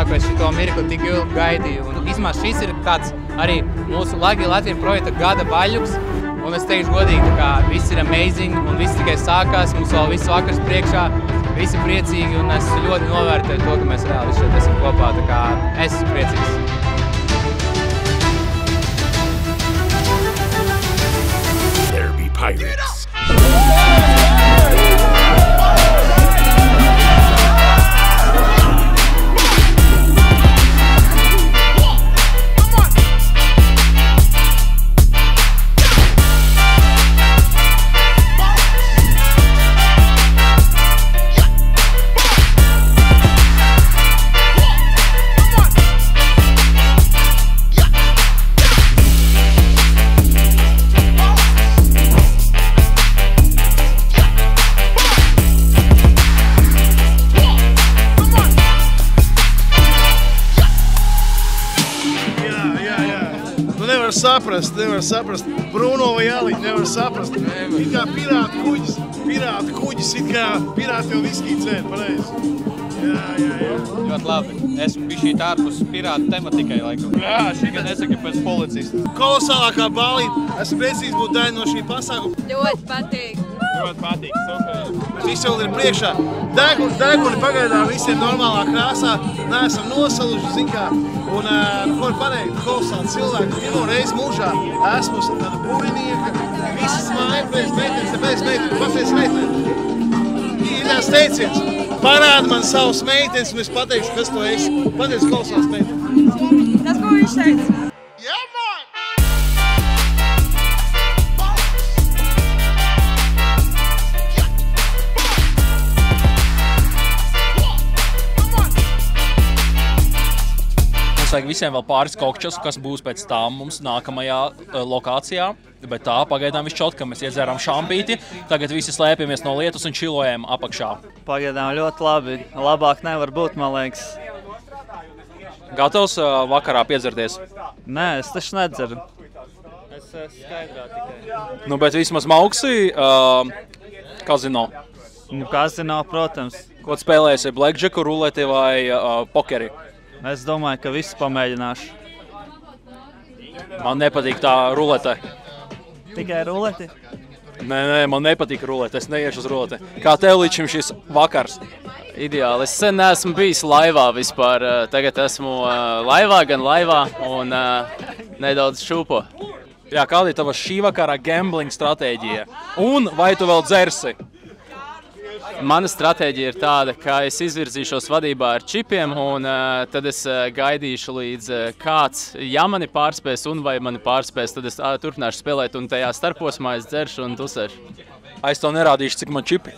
ka es šito mirkli tik ilgi gaidīju. Un īsmā šis ir tāds arī mūsu Latvijas projekta gada baļuks. Un es teikšu godīgi, ka viss ir amazing un viss tikai sākās. Mums vēl viss vakars priekšā, visi priecīgi un es ļoti novērtēju to, ka mēs reāli šeit esam kopā. Tā kā es esmu priecīgs. There be pirates. Nevar saprast. Bruno vai Aliņu nevar saprast. It kā pirātu kuģis, it kā pirāti jau viskī dzēr, pareizi. Jā. Ļoti labi. Esmu bišķīt ārpus pirātu tematikai, laikam. Jā, Tikai nesaka pēc policista. Kolosālākā balīte. Esmu priecīgs būt daļa no šī pasākuma. Ļoti patīk. Ļoti patīk, super. Viss vēl ir priekšā. Deguni pagaidām visiem normālā krāsā. Neesam nosaluši, zin kā. Un, ko var pateikt, kolosāli cilvēki. Pirmo reizi mūžā esmu tāda burvinieka. Visas māja bez meitenes. Pasēs meitenes. Īļās teiciens. Parāda man savus meitenes, un es pateikšu, kas to esi. Pateicu kolosāls meitenes. Tas, ko viņš teica. Vajag visiem vēl pāris kokčus, kas būs pēc tam mums nākamajā lokācijā. Bet tā, pagaidām viss čot, ka mēs iedzērām šampīti. Tagad visi slēpjamies no lietus un čilojam apakšā. Pagaidām ļoti labi. Labāk nevar būt, man liekas. Gatavs vakarā piedzerties? Nē, es taču nedzeru. Es skaidrā tikai. Nu, bet vismaz mauksi kazino. Nu, kazino, protams. Ko spēlēsi? Blackjacku, ruleti vai pokeri? Es domāju, ka visu pamēģināšu. Man nepatīk tā rulete. Tikai ruleti? Nē, man nepatīk rulete. Es neiešu uz ruleti. Kā tev līdz šim šis vakars? Ideāli. Es sen neesmu bijis laivā vispār. Tagad esmu gan laivā un nedaudz šūpo. Jā, kāda ir tava šī vakara gambling stratēģija? Un vai tu vēl dzersi? Mana stratēģija ir tāda, ka es izvirzīšos vadībā ar čipiem un tad es gaidīšu līdz kāds, ja mani pārspēs un vai mani pārspēs, tad es turpināšu spēlēt un tajā starposmā es dzeršu un tusēšu. Es tev nerādīšu, cik man čipi.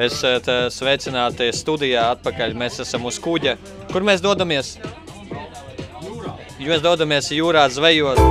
Esat sveicināti studijā atpakaļ. Mēs esam uz kuģa. Kur mēs dodamies? Mēs dodamies jūrā zvejot.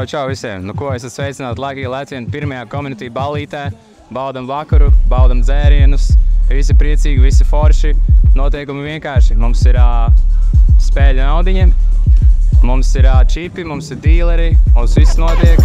Čau visiem! Nu ko, esat sveicināti Latvijas Latvienu pirmajā community ballītē. Baudam vakaru, baudam dzērienus, visi priecīgi, visi forši. Noteikumi vienkārši. Mums ir spēļu naudiņi, mums ir čipi, mums ir dīleri, mums viss notiek.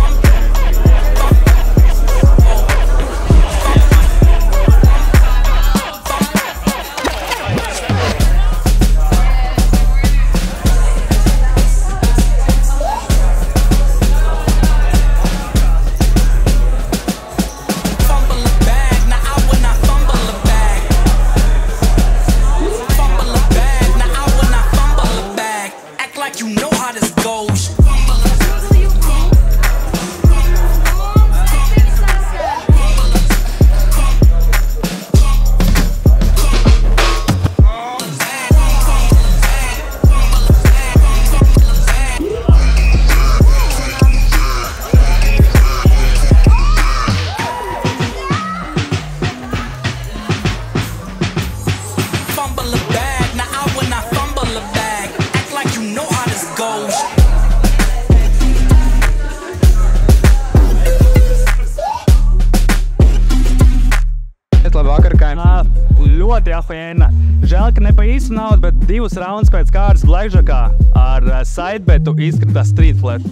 fēna. Žēl, ka ne pa īstu naudu, bet 2 raundus pēc kārtas blackjackā ar sidebetu izskatās street flat.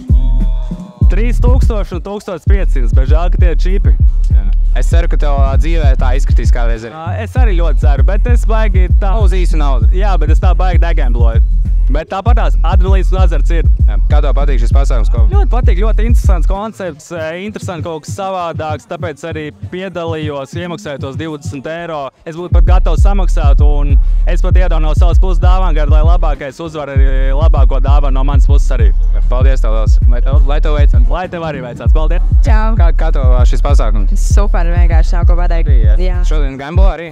3000 un 1500, bet žēl, ka tie ir čīpi. Es ceru, ka tev dzīvē tā izskatīs kādreiz arī. Es arī ļoti ceru, bet es baigi tā... Uz īsu naudu. Jā, bet es tā baigi degambloju. Bet tāpatās adrenalīns un azarts ir. Kā tev patīk šis pasākums? Ļoti patīk, ļoti interesants koncepts, interesanti kaut kas savādāks, tāpēc arī piedalījos, iemaksāju tos 20 eiro. Es būtu pat gatavs samaksāt, un es pat iedevu no savas puses dāvāngadu, lai labākais uzvar arī labāko dāvanu no manas puses arī. Paldies tev, Lielas. Lai tev veicam. Lai tev arī veicās. Paldies. Čau. Kā tev šis pasākums? Super, vienkārši nav ko pateikt. Jā. Šodien gamblo arī?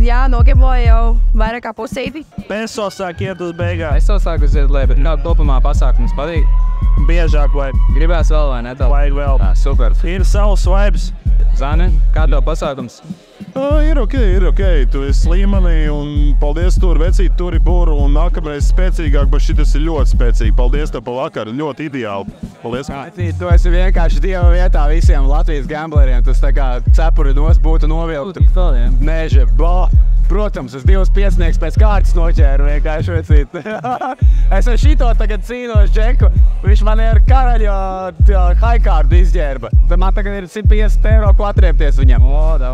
Jā, nogambloju jau vairāk kā pusīti. Peso sāk iet uz beigām. Es sāku ziet, bet kā kopumā pasākums patīk? Biežāk vai? Gribēs vēl vai ne? Vajag vēl. Super. Ir savs vibes. Zani, kā tev pasākums? Ir ok. Tu esi līmenī un paldies tur, vecīt, turi buru un nākamreiz spēcīgāk, bet šitas ir ļoti spēcīgi. Paldies tev par vakaru, ļoti ideāli. Paldies. Tu esi vienkārši dieva vietā visiem Latvijas gambleriem. Tas tā kā cepuri būtu novilktu. Neže, protams, es 2 piecinieks pēc kārtas noķēru vienkārši vecīt. Es ar šito tagad cīnos Džeku. Viņš man ir karaļo haikārdu izģērba. Man tagad ir 150 eiro ko atriepties viņam.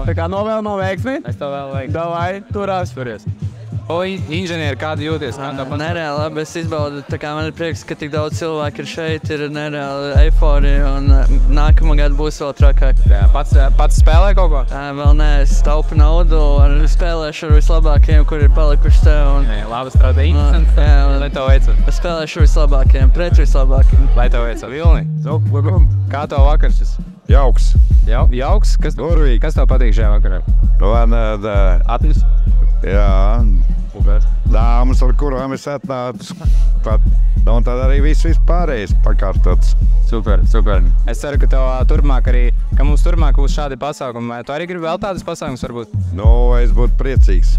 Tā kā novēl man veiksmi. Es tev vēl veiksmi. Davai, turās. Turies. Inženieri, kādi jūties? Nereāli labi, es izbaudu, tā kā man ir prieks, ka tik daudz cilvēku ir šeit, ir nereāli eiforija un nākamā gada būs vēl trakāk. Jā, pats spēlē kaut ko? Vēl nē, es taupu naudu un spēlēšu ar vislabākajiem, kur ir palikuši te. Labi strādā, interesanti. Lai tev veicam. Es spēlēšu vislabākajiem, pret vislabākajiem. Lai tev veicam. Vilni, kā tev vakars šis? Jauks. Jauks? Kas tev patīk šajā vakarā? Atnes? Jā, dāmas, ar kurām es atnācu. Un tad arī viss pārējais pakārtots. Super. Es ceru, ka tev turpmāk arī, ka mums turpmāk būs šādi pasākumi. Vai tu arī gribi vēl tādas pasākumus varbūt? Es būtu priecīgs.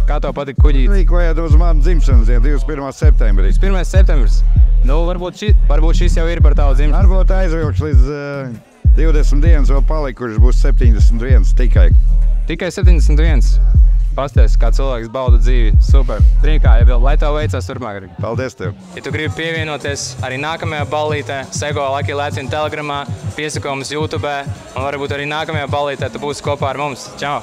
Kā tev patīk kuģīt? Rīkojāt uz manu dzimšanas dienu, 21. septembrī. 1. septembris? Varbūt šis jau ir par tavu dzimšanas. Varbūt aizvilkšu līdz 20 dienas vēl palikuši, būs 71 tikai. Tikai 71? Pasties, kā cilvēks bauda dzīvi. Super. Trīkā, lai tev veicās turpmāk. Paldies tev. Ja tu gribi pievienoties arī nākamajā ballītē, seko Lucky Latvijas telegramā, piesako mums YouTube un varbūt arī nākamajā ballītē tu būsi kopā ar mums. Čau!